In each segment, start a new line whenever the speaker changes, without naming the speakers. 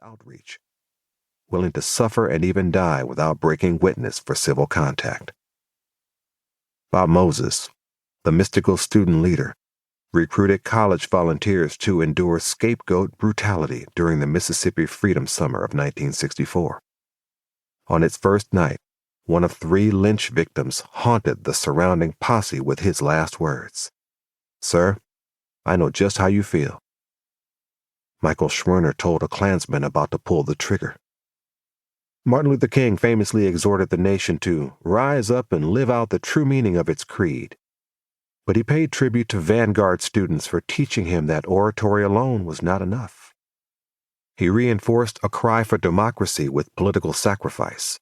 outreach, willing to suffer and even die without breaking witness for civil contact. Bob Moses, the mystical student leader, recruited college volunteers to endure scapegoat brutality during the Mississippi Freedom Summer of 1964. On its first night, one of 3 lynch victims haunted the surrounding posse with his last words: "Sir, I know just how you feel." Michael Schwerner told a Klansman about to pull the trigger. Martin Luther King famously exhorted the nation to rise up and live out the true meaning of its creed. But he paid tribute to Vanguard students for teaching him that oratory alone was not enough. He reinforced a cry for democracy with political sacrifice,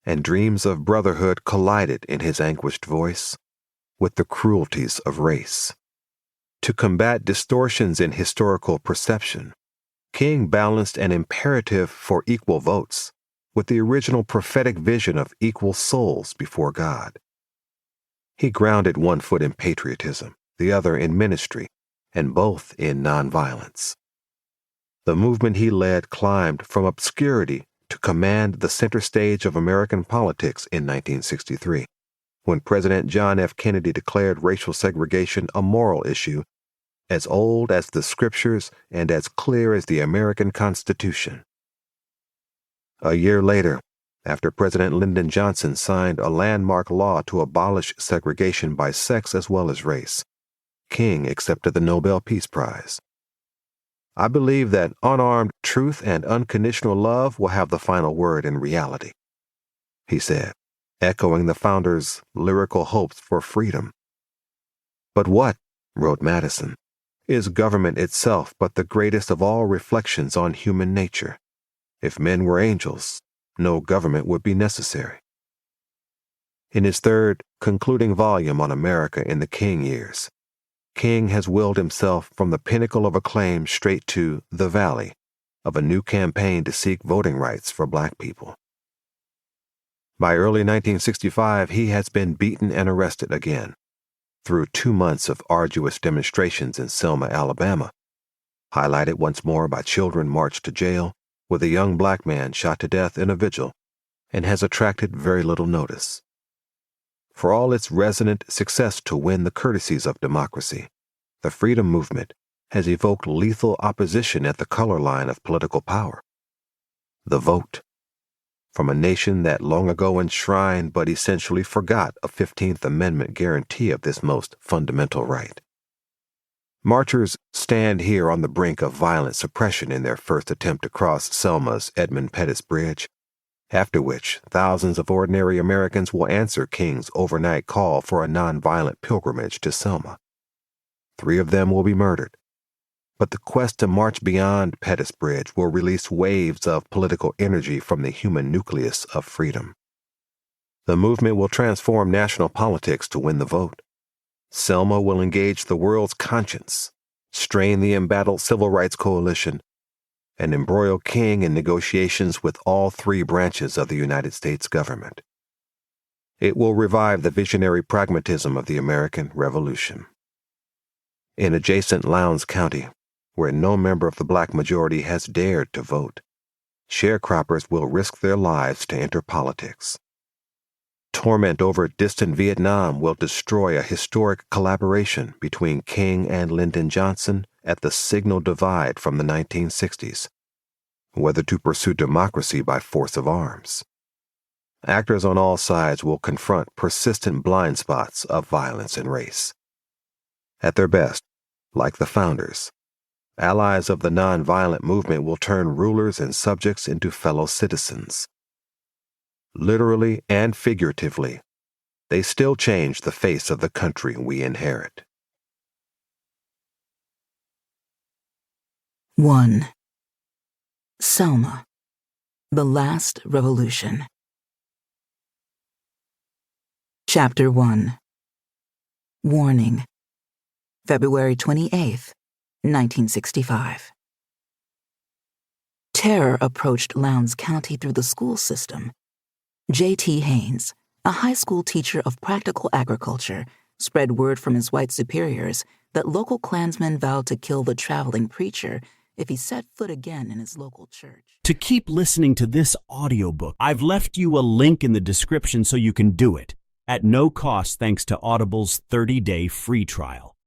and dreams of brotherhood collided in his anguished voice with the cruelties of race. To combat distortions in historical perception, King balanced an imperative for equal votes with the original prophetic vision of equal souls before God. He grounded one foot in patriotism, the other in ministry, and both in nonviolence. The movement he led climbed from obscurity to command the center stage of American politics in 1963, when President John F. Kennedy declared racial segregation a moral issue as old as the scriptures and as clear as the American Constitution. A year later, after President Lyndon Johnson signed a landmark law to abolish segregation by sex as well as race, King accepted the Nobel Peace Prize. "I believe that unarmed truth and unconditional love will have the final word in reality," he said, echoing the founder's lyrical hopes for freedom. "But what," wrote Madison, "is government itself but the greatest of all reflections on human nature? If men were angels, no government would be necessary." In his third, concluding volume on America in the King years, King has willed himself from the pinnacle of acclaim straight to the valley of a new campaign to seek voting rights for Black people. By early 1965, he has been beaten and arrested again, through 2 months of arduous demonstrations in Selma, Alabama, highlighted once more by children marched to jail, with a young Black man shot to death in a vigil, and has attracted very little notice. For all its resonant success to win the courtesies of democracy, the freedom movement has evoked lethal opposition at the color line of political power: the vote. From a nation that long ago enshrined but essentially forgot a 15th Amendment guarantee of this most fundamental right. Marchers stand here on the brink of violent suppression in their first attempt to cross Selma's Edmund Pettus Bridge, after which thousands of ordinary Americans will answer King's overnight call for a nonviolent pilgrimage to Selma. 3 of them will be murdered, but the quest to march beyond Pettus Bridge will release waves of political energy from the human nucleus of freedom. The movement will transform national politics to win the vote. Selma will engage the world's conscience, strain the embattled civil rights coalition, and embroil King in negotiations with all 3 branches of the United States government. It will revive the visionary pragmatism of the American Revolution. In adjacent Lowndes County, where no member of the Black majority has dared to vote, sharecroppers will risk their lives to enter politics. Torment over distant Vietnam will destroy a historic collaboration between King and Lyndon Johnson at the signal divide from the 1960s, whether to pursue democracy by force of arms. Actors on all sides will confront persistent blind spots of violence and race. At their best, like the founders, allies of the nonviolent movement will turn rulers and subjects into fellow citizens. Literally and figuratively, they still change the face of the country we inherit.
1. Selma, the Last Revolution. Chapter 1. Warning. February 28th, 1965. Terror approached Lowndes County through the school system. J.T. Haynes, a high school teacher of practical agriculture, spread word from his white superiors that local Klansmen vowed to kill the traveling preacher if he set foot again in his local church.
To keep listening to this audiobook, I've left you a link in the description so you can do it at no cost thanks to Audible's 30-day free trial.